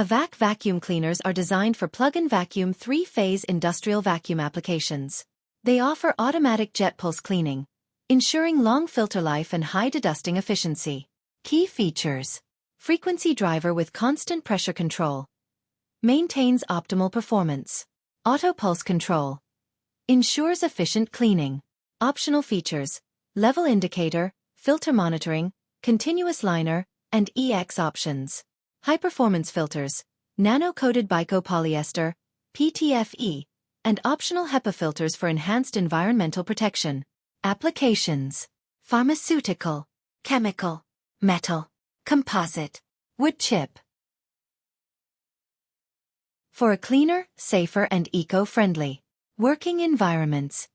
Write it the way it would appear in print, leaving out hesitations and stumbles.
AVAC vacuum cleaners are designed for plug-in vacuum 3-phase industrial vacuum applications. They offer automatic jet pulse cleaning, ensuring long filter life and high dedusting efficiency. Key features: frequency driver with constant pressure control. Maintains optimal performance. Auto pulse control. Ensures efficient cleaning. Optional features: level indicator, filter monitoring, continuous liner, and EX options. High-performance filters, Nano-coated BICO Polyester, PTFE, and optional HEPA filters for enhanced environmental protection. Applications: pharmaceutical, chemical, metal, composite, wood chip. For a cleaner, safer and eco-friendly working environments,